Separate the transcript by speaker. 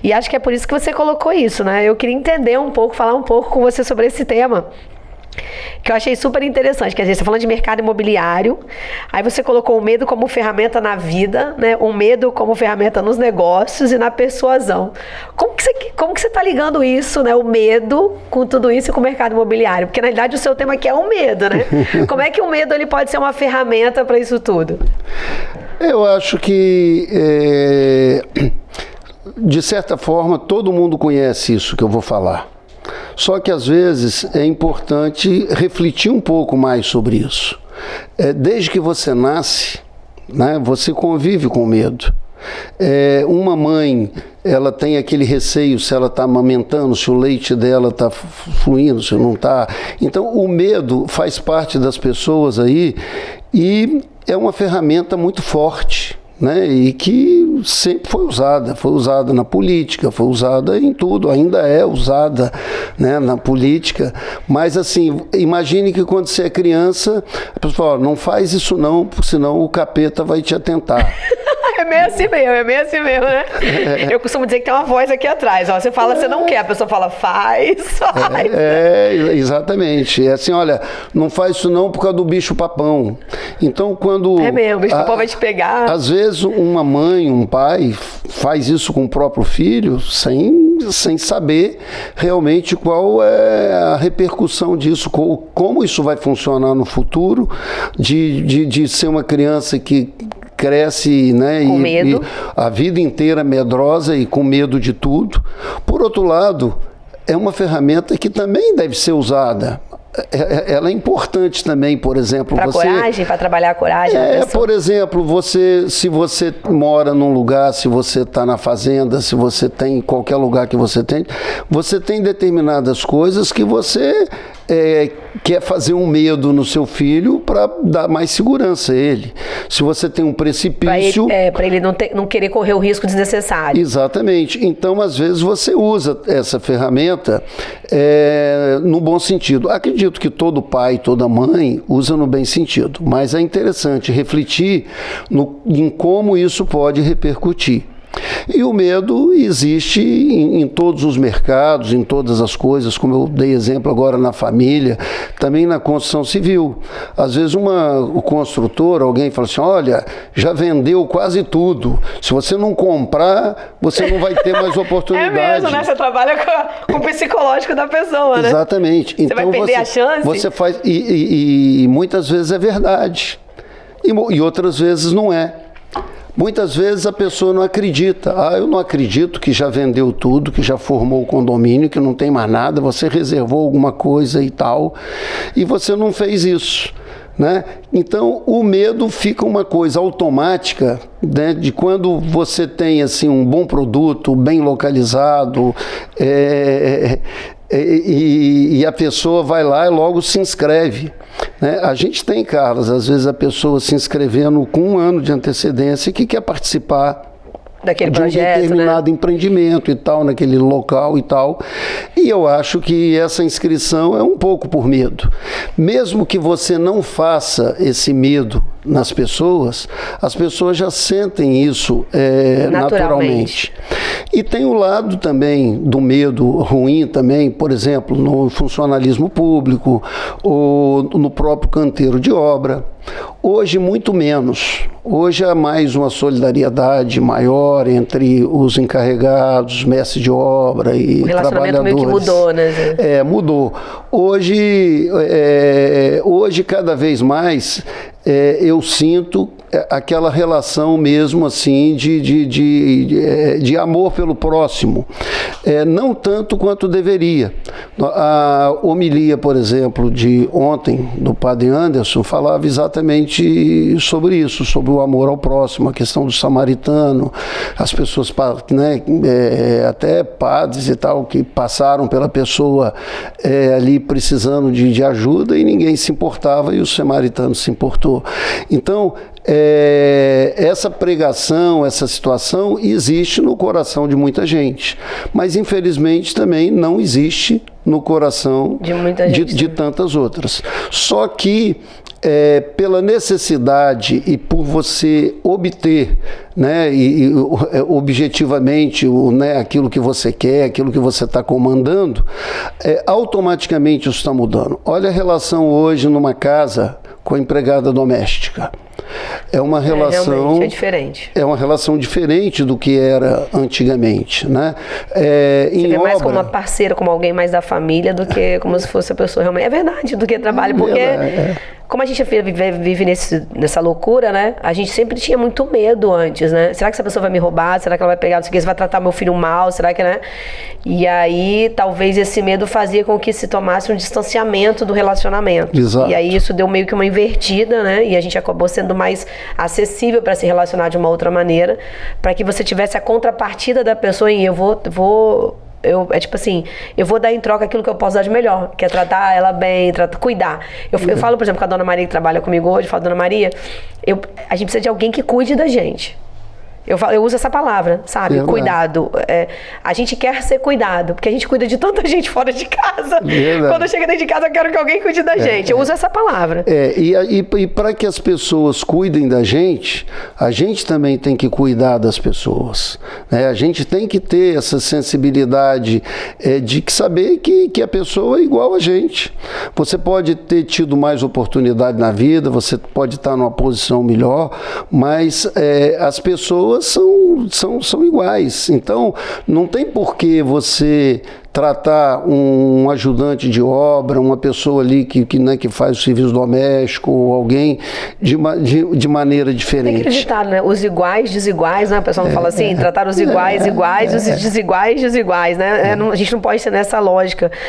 Speaker 1: E acho que é por isso que você colocou isso, né? Eu queria entender um pouco, falar um pouco com você sobre esse tema, que eu achei super interessante. Quer dizer, você está falando de mercado imobiliário, aí você colocou o medo como ferramenta na vida, né? O medo como ferramenta nos negócios e na persuasão. Como que você está ligando isso, né? O medo com tudo isso e com o mercado imobiliário? Porque, na realidade, o seu tema aqui é o medo, né? Como é que o medo ele pode ser uma ferramenta para isso tudo?
Speaker 2: Eu acho que, de certa forma, todo mundo conhece isso que eu vou falar. Só que, às vezes, é importante refletir um pouco mais sobre isso. Desde que você nasce, né, você convive com medo. Uma mãe, ela tem aquele receio se ela está amamentando, se o leite dela está fluindo, se não está. Então, o medo faz parte das pessoas aí e é uma ferramenta muito forte, né, e que sempre foi usada na política, foi usada em tudo, ainda é usada, né, na política, mas assim, imagine que quando você é criança, a pessoa fala, não faz isso não, porque senão o capeta vai te atentar.
Speaker 1: É meio assim mesmo, né? Eu costumo dizer que tem uma voz aqui atrás, ó, você fala, você não quer, a pessoa fala, faz.
Speaker 2: Exatamente, é assim, olha, não faz isso não por causa do bicho-papão. Então, quando...
Speaker 1: É mesmo, o bicho-papão vai te pegar.
Speaker 2: Às vezes, uma mãe, um pai faz isso com o próprio filho sem saber realmente qual é a repercussão disso, como isso vai funcionar no futuro, de ser uma criança que cresce, né,
Speaker 1: com medo.
Speaker 2: E a vida inteira medrosa e com medo de tudo. Por outro lado, é uma ferramenta que também deve ser usada. Ela é importante também, por exemplo...
Speaker 1: Para coragem, para trabalhar a coragem da pessoa.
Speaker 2: Por exemplo, se você mora num lugar, se você está na fazenda, se você tem em qualquer lugar que você tem determinadas coisas que você quer fazer um medo no seu filho para dar mais segurança a ele. Se você tem um precipício...
Speaker 1: Para ele não querer correr o risco desnecessário.
Speaker 2: Exatamente. Então, às vezes, você usa essa ferramenta no bom sentido. Acredito que todo pai, toda mãe usa no bem sentido, mas é interessante refletir em como isso pode repercutir. E o medo existe em todos os mercados, em todas as coisas, como eu dei exemplo agora na família, também na construção civil. Às vezes o construtor, alguém fala assim, olha, já vendeu quase tudo, se você não comprar, você não vai ter mais oportunidade.
Speaker 1: É mesmo, né? Você trabalha com o psicológico da pessoa, né?
Speaker 2: Exatamente.
Speaker 1: Você vai perder a chance?
Speaker 2: Você faz, e muitas vezes é verdade, e outras vezes não é. Muitas vezes a pessoa não acredita. Eu não acredito que já vendeu tudo, que já formou o condomínio, que não tem mais nada, você reservou alguma coisa e tal, e você não fez isso, né? Então, o medo fica uma coisa automática, né, de quando você tem assim, um bom produto, bem localizado, e a pessoa vai lá e logo se inscreve. Né? A gente tem, Carlos, às vezes a pessoa se inscrevendo com 1 ano de antecedência que quer participar
Speaker 1: daquele
Speaker 2: de
Speaker 1: projeto,
Speaker 2: um determinado, né, empreendimento e tal, naquele local e tal. E eu acho que essa inscrição é um pouco por medo. Mesmo que você não faça esse medo nas pessoas, as pessoas já sentem isso naturalmente. E tem o lado também do medo ruim também, por exemplo, no funcionalismo público ou no próprio canteiro de obra. Hoje, muito menos. Hoje há mais uma solidariedade maior entre os encarregados, mestres de obra e trabalhadores. O relacionamento meio que mudou, né? Mudou. Hoje, cada vez mais, eu sinto aquela relação mesmo assim de amor pelo próximo, não tanto quanto deveria. A homilia, por exemplo, de ontem do padre Anderson falava exatamente sobre isso, sobre o amor ao próximo, a questão do samaritano, as pessoas, né, até padres e tal que passaram pela pessoa ali precisando de ajuda e ninguém se importava e o samaritano se importou. Então, essa pregação, essa situação existe no coração de muita gente, mas infelizmente também não existe no coração de tantas outras. Só que pela necessidade e por você obter, né, objetivamente né, aquilo que você quer, aquilo que você está comandando, automaticamente isso está mudando. Olha a relação hoje numa casa com a empregada doméstica. É uma relação
Speaker 1: realmente é diferente.
Speaker 2: É uma relação diferente do que era antigamente, né?
Speaker 1: Você vê mais como uma parceira, como alguém mais da família, do que como se fosse a pessoa realmente. É verdade, do que trabalho, porque como a gente vive nessa loucura, né? A gente sempre tinha muito medo antes, né? Será que essa pessoa vai me roubar? Será que ela vai pegar, não sei o que, você vai tratar meu filho mal? Será que, né? E aí, talvez esse medo fazia com que se tomasse um distanciamento do relacionamento.
Speaker 2: Exato.
Speaker 1: E aí isso deu meio que uma invertida, né? E a gente acabou sendo mais acessível para se relacionar de uma outra maneira, para que você tivesse a contrapartida da pessoa em é tipo assim, eu vou dar em troca aquilo que eu posso dar de melhor, que é tratar ela bem, cuidar. Eu falo, por exemplo, com a dona Maria que trabalha comigo hoje, eu falo, dona Maria, a gente precisa de alguém que cuide da gente. Eu uso essa palavra, sabe? Verdade. Cuidado. A gente quer ser cuidado, porque a gente cuida de tanta gente fora de casa. Verdade. Quando eu chego dentro de casa, eu quero que alguém cuide da gente. Eu uso essa palavra.
Speaker 2: E para que as pessoas cuidem da gente, a gente também tem que cuidar das pessoas. Né? A gente tem que ter essa sensibilidade de saber que a pessoa é igual a gente. Você pode ter tido mais oportunidade na vida, você pode estar numa posição melhor, mas as pessoas são iguais. Então, não tem por que você tratar um ajudante de obra, uma pessoa ali que faz o serviço doméstico, ou alguém de maneira diferente.
Speaker 1: Tem acreditado, né? Os iguais, desiguais, né? O pessoal não fala assim, tratar os iguais, iguais, os desiguais, desiguais, né? A gente não pode ser nessa lógica.